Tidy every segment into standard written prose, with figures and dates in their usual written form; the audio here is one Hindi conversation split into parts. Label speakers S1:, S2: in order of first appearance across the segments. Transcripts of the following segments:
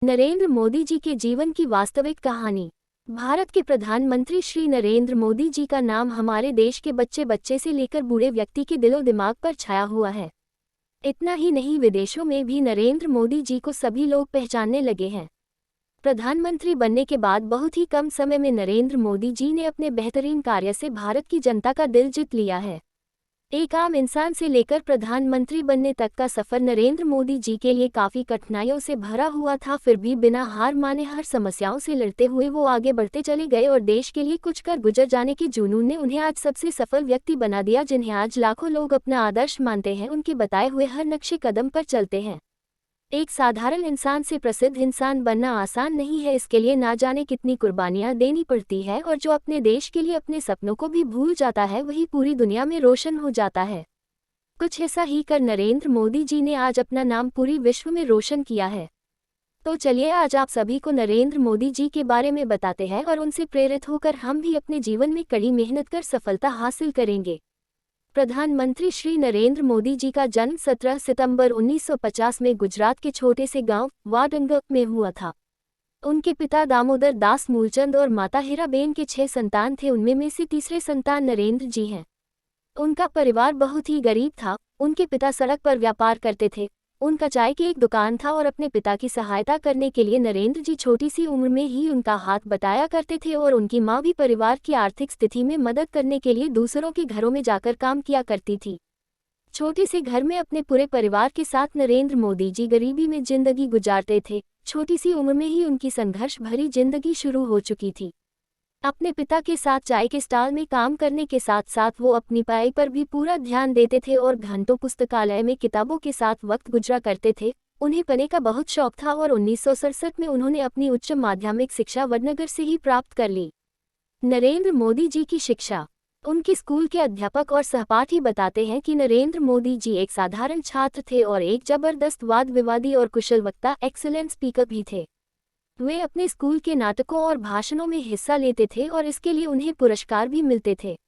S1: नरेंद्र मोदी जी के जीवन की वास्तविक कहानी। भारत के प्रधानमंत्री श्री नरेंद्र मोदी जी का नाम हमारे देश के बच्चे बच्चे से लेकर बूढ़े व्यक्ति के दिलो दिमाग पर छाया हुआ है। इतना ही नहीं, विदेशों में भी नरेंद्र मोदी जी को सभी लोग पहचानने लगे हैं। प्रधानमंत्री बनने के बाद बहुत ही कम समय में नरेंद्र मोदी जी ने अपने बेहतरीन कार्य से भारत की जनता का दिल जीत लिया है। एक आम इंसान से लेकर प्रधानमंत्री बनने तक का सफर नरेंद्र मोदी जी के लिए काफी कठिनाइयों से भरा हुआ था। फिर भी बिना हार माने हर समस्याओं से लड़ते हुए वो आगे बढ़ते चले गए और देश के लिए कुछ कर गुजर जाने के जुनून ने उन्हें आज सबसे सफल व्यक्ति बना दिया, जिन्हें आज लाखों लोग अपना आदर्श मानते हैं। उनके बताए हुए हर नक्शे कदम पर चलते हैं। एक साधारण इंसान से प्रसिद्ध इंसान बनना आसान नहीं है। इसके लिए ना जाने कितनी कुर्बानियां देनी पड़ती है, और जो अपने देश के लिए अपने सपनों को भी भूल जाता है वही पूरी दुनिया में रोशन हो जाता है। कुछ ऐसा ही कर नरेंद्र मोदी जी ने आज अपना नाम पूरी विश्व में रोशन किया है। तो चलिए आज आप सभी को नरेंद्र मोदी जी के बारे में बताते हैं और उनसे प्रेरित होकर हम भी अपने जीवन में कड़ी मेहनत कर सफलता हासिल करेंगे। प्रधानमंत्री श्री नरेंद्र मोदी जी का जन्म 17 सितंबर 1950 में गुजरात के छोटे से गांव वाडंग में हुआ था। उनके पिता दामोदर दास मूलचंद और माता हीराबेन के 6 संतान थे। उनमें से तीसरे संतान नरेंद्र जी हैं। उनका परिवार बहुत ही गरीब था। उनके पिता सड़क पर व्यापार करते थे। उनका चाय की एक दुकान था और अपने पिता की सहायता करने के लिए नरेंद्र जी छोटी सी उम्र में ही उनका हाथ बटाया करते थे, और उनकी माँ भी परिवार की आर्थिक स्थिति में मदद करने के लिए दूसरों के घरों में जाकर काम किया करती थी। छोटे से घर में अपने पूरे परिवार के साथ नरेंद्र मोदी जी गरीबी में जिंदगी गुजारते थे। छोटी सी उम्र में ही उनकी संघर्ष भरी जिंदगी शुरू हो चुकी थी। अपने पिता के साथ चाय के स्टॉल में काम करने के साथ साथ वो अपनी पढ़ाई पर भी पूरा ध्यान देते थे और घंटों पुस्तकालय में किताबों के साथ वक्त गुजरा करते थे। उन्हें पढ़ने का बहुत शौक था और 1967 में उन्होंने अपनी उच्च माध्यमिक शिक्षा वडनगर से ही प्राप्त कर ली। नरेंद्र मोदी जी की शिक्षा। उनके स्कूल के अध्यापक और सहपाठी बताते हैं कि नरेंद्र मोदी जी एक साधारण छात्र थे और एक जबरदस्त वाद विवादी और कुशल वक्ता, एक्सीलेंट स्पीकर भी थे। वे अपने स्कूल के नाटकों और भाषणों में हिस्सा लेते थे और इसके लिए उन्हें पुरस्कार भी मिलते थे।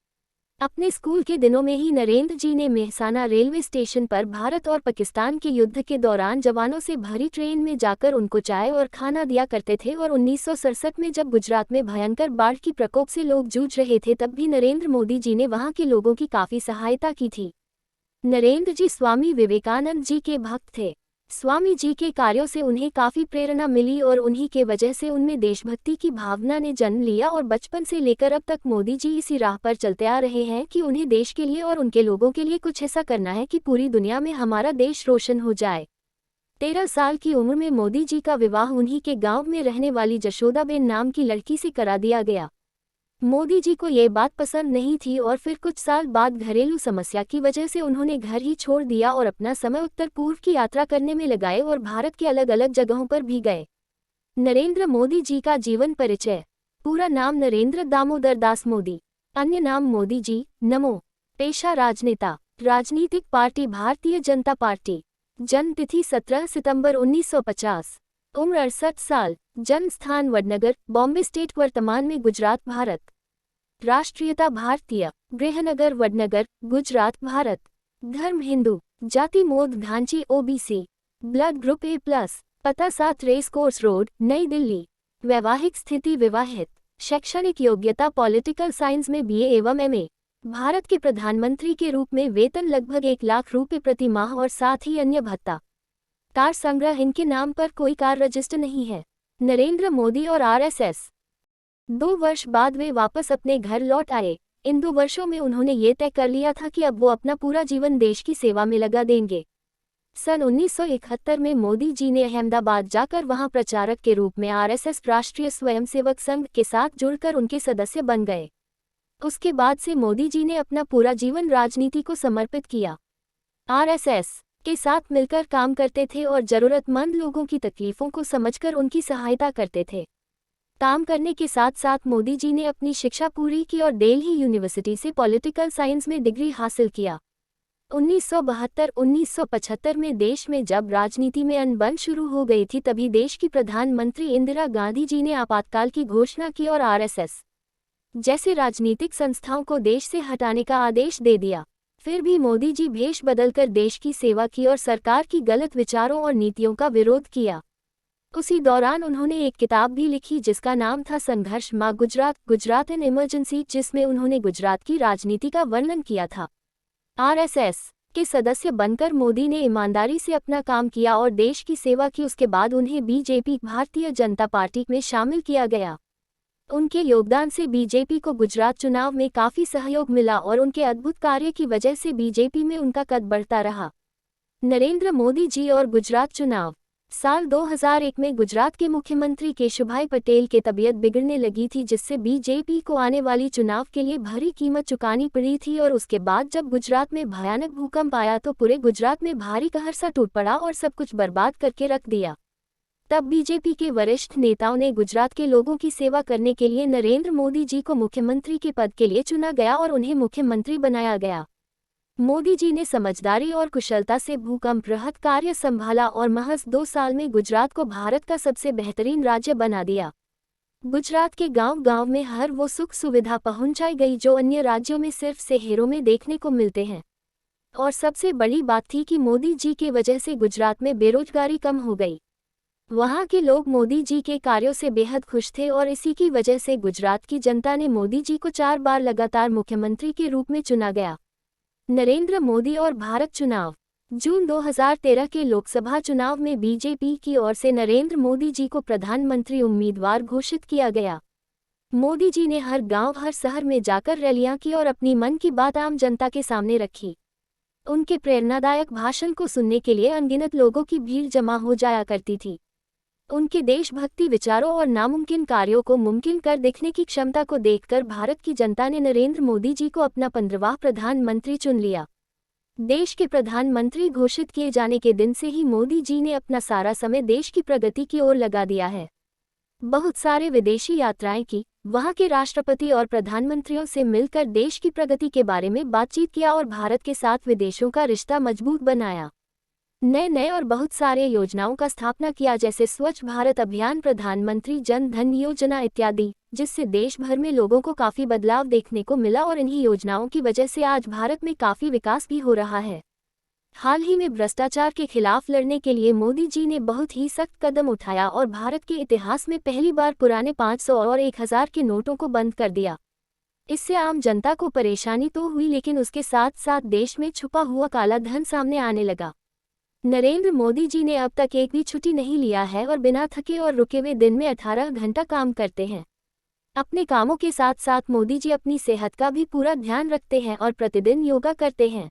S1: अपने स्कूल के दिनों में ही नरेंद्र जी ने मेहसाना रेलवे स्टेशन पर भारत और पाकिस्तान के युद्ध के दौरान जवानों से भरी ट्रेन में जाकर उनको चाय और खाना दिया करते थे। और 1967 में जब गुजरात में भयंकर बाढ़ की प्रकोप से लोग जूझ रहे थे, तब भी नरेंद्र मोदी जी ने वहां के लोगों की काफी सहायता की थी। नरेंद्र जी स्वामी विवेकानंद जी के भक्त थे। स्वामी जी के कार्यों से उन्हें काफी प्रेरणा मिली और उन्हीं के वजह से उनमें देशभक्ति की भावना ने जन्म लिया, और बचपन से लेकर अब तक मोदी जी इसी राह पर चलते आ रहे हैं कि उन्हें देश के लिए और उनके लोगों के लिए कुछ ऐसा करना है कि पूरी दुनिया में हमारा देश रोशन हो जाए। 13 साल की उम्र में मोदी जी का विवाह उन्हीं के गांव में रहने वाली जशोदाबेन नाम की लड़की से करा दिया गया। मोदी जी को ये बात पसंद नहीं थी और फिर कुछ साल बाद घरेलू समस्या की वजह से उन्होंने घर ही छोड़ दिया और अपना समय उत्तर पूर्व की यात्रा करने में लगाए और भारत के अलग अलग जगहों पर भी गए। नरेंद्र मोदी जी का जीवन परिचय। पूरा नाम नरेंद्र दामोदर दास मोदी, अन्य नाम मोदी जी, नमो। पेशा राजनेता, राजनीतिक पार्टी भारतीय जनता पार्टी। जन्म तिथि 17 सितंबर 1950। उम्र 68 साल। जन्म स्थान वडनगर, बॉम्बे स्टेट, वर्तमान में गुजरात, भारत। राष्ट्रीयता भारतीय। गृहनगर वडनगर, गुजरात, भारत। धर्म हिंदू। जाति Mod Ghanchi, OBC. Blood group A+। पता 7 रेस कोर्स रोड, नई दिल्ली। वैवाहिक स्थिति विवाहित। शैक्षणिक योग्यता पॉलिटिकल साइंस में BA एवं MA। भारत के प्रधानमंत्री के रूप में वेतन लगभग 1 लाख रुपए प्रति माह और साथ ही अन्य भत्ता। कार संग्रह। इनके नाम पर कोई कार रजिस्टर नहीं है। नरेंद्र मोदी और RSS। 2 वर्ष बाद वे वापस अपने घर लौट आए। इन 2 वर्षों में उन्होंने ये तय कर लिया था कि अब वो अपना पूरा जीवन देश की सेवा में लगा देंगे। सन 1971 में मोदी जी ने अहमदाबाद जाकर वहां प्रचारक के रूप में RSS राष्ट्रीय स्वयंसेवक संघ के साथ जुड़कर उनके सदस्य बन गए। उसके बाद से मोदी जी ने अपना पूरा जीवन राजनीति को समर्पित किया। RSS के साथ मिलकर काम करते थे और जरूरतमंद लोगों की तकलीफों को समझकर उनकी सहायता करते थे। काम करने के साथ साथ मोदी जी ने अपनी शिक्षा पूरी की और दिल्ली यूनिवर्सिटी से पॉलिटिकल साइंस में डिग्री हासिल किया। 1972-1975 में देश में जब राजनीति में अनबन शुरू हो गई थी, तभी देश की प्रधानमंत्री इंदिरा गांधी जी ने आपातकाल की घोषणा की और RSS जैसे राजनीतिक संस्थाओं को देश से हटाने का आदेश दे दिया। फिर भी मोदी जी भेष बदलकर देश की सेवा की और सरकार की गलत विचारों और नीतियों का विरोध किया। उसी दौरान उन्होंने एक किताब भी लिखी जिसका नाम था संघर्ष माँ गुजरात, गुजरात इन इमरजेंसी, जिसमें उन्होंने गुजरात की राजनीति का वर्णन किया था। आरएसएस के सदस्य बनकर मोदी ने ईमानदारी से अपना काम किया और देश की सेवा की। उसके बाद उन्हें बीजेपी भारतीय जनता पार्टी में शामिल किया गया। उनके योगदान से बीजेपी को गुजरात चुनाव में काफी सहयोग मिला और उनके अद्भुत कार्य की वजह से बीजेपी में उनका कद बढ़ता रहा। नरेंद्र मोदी जी और गुजरात चुनाव। साल 2001 में गुजरात के मुख्यमंत्री केशुभाई पटेल की तबीयत बिगड़ने लगी थी, जिससे बीजेपी को आने वाली चुनाव के लिए भारी कीमत चुकानी पड़ी थी। और उसके बाद जब गुजरात में भयानक भूकंप आया तो पूरे गुजरात में भारी कहर सा टूट पड़ा और सब कुछ बर्बाद करके रख दिया। तब बीजेपी के वरिष्ठ नेताओं ने गुजरात के लोगों की सेवा करने के लिए नरेंद्र मोदी जी को मुख्यमंत्री के पद के लिए चुना गया और उन्हें मुख्यमंत्री बनाया गया। मोदी जी ने समझदारी और कुशलता से भूकंप राहत कार्य संभाला और महज 2 साल में गुजरात को भारत का सबसे बेहतरीन राज्य बना दिया। गुजरात के गांव-गांव में हर वो सुख सुविधा पहुंचाई गई जो अन्य राज्यों में सिर्फ शहरों में देखने को मिलते हैं। और सबसे बड़ी बात थी कि मोदी जी के वजह से गुजरात में बेरोजगारी कम हो गई। वहां के लोग मोदी जी के कार्यों से बेहद खुश थे और इसी की वजह से गुजरात की जनता ने मोदी जी को 4 बार लगातार मुख्यमंत्री के रूप में चुना गया। नरेंद्र मोदी और भारत चुनाव। जून 2013 के लोकसभा चुनाव में बीजेपी की ओर से नरेंद्र मोदी जी को प्रधानमंत्री उम्मीदवार घोषित किया गया। मोदी जी ने हर गांव हर शहर में जाकर रैलियां की और अपनी मन की बात आम जनता के सामने रखी। उनके प्रेरणादायक भाषण को सुनने के लिए अनगिनत लोगों की भीड़ जमा हो जाया करती थी। उनके देशभक्ति विचारों और नामुमकिन कार्यों को मुमकिन कर दिखने की क्षमता को देखकर भारत की जनता ने नरेंद्र मोदी जी को अपना 15वां प्रधानमंत्री चुन लिया। देश के प्रधानमंत्री घोषित किए जाने के दिन से ही मोदी जी ने अपना सारा समय देश की प्रगति की ओर लगा दिया है। बहुत सारे विदेशी यात्राएं की, वहां के राष्ट्रपति और प्रधानमंत्रियों से मिलकर देश की प्रगति के बारे में बातचीत किया और भारत के साथ विदेशों का रिश्ता मजबूत बनाया। नए और बहुत सारे योजनाओं का स्थापना किया, जैसे स्वच्छ भारत अभियान, प्रधानमंत्री जन धन योजना इत्यादि, जिससे देश भर में लोगों को काफी बदलाव देखने को मिला और इन्हीं योजनाओं की वजह से आज भारत में काफी विकास भी हो रहा है। हाल ही में भ्रष्टाचार के खिलाफ लड़ने के लिए मोदी जी ने बहुत ही सख्त कदम उठाया और भारत के इतिहास में पहली बार पुराने 500 और 1000 के नोटों को बंद कर दिया। इससे आम जनता को परेशानी तो हुई, लेकिन उसके साथ साथ देश में छुपा हुआ काला धन सामने आने लगा। नरेंद्र मोदी जी ने अब तक एक भी छुट्टी नहीं लिया है और बिना थके और रुके हुए दिन में 18 घंटा काम करते हैं। अपने कामों के साथ साथ मोदी जी अपनी सेहत का भी पूरा ध्यान रखते हैं और प्रतिदिन योगा करते हैं।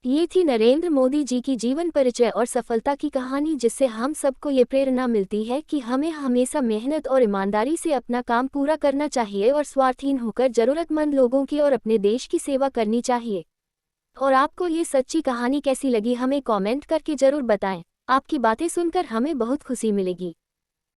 S1: ये थी नरेंद्र मोदी जी की जीवन परिचय और सफलता की कहानी, जिससे हम सबको ये प्रेरणा मिलती है कि हमें हमेशा मेहनत और ईमानदारी से अपना काम पूरा करना चाहिए और स्वार्थहीन होकर जरूरतमंद लोगों की और अपने देश की सेवा करनी चाहिए। और आपको ये सच्ची कहानी कैसी लगी, हमें कमेंट करके जरूर बताएं। आपकी बातें सुनकर हमें बहुत खुशी मिलेगी।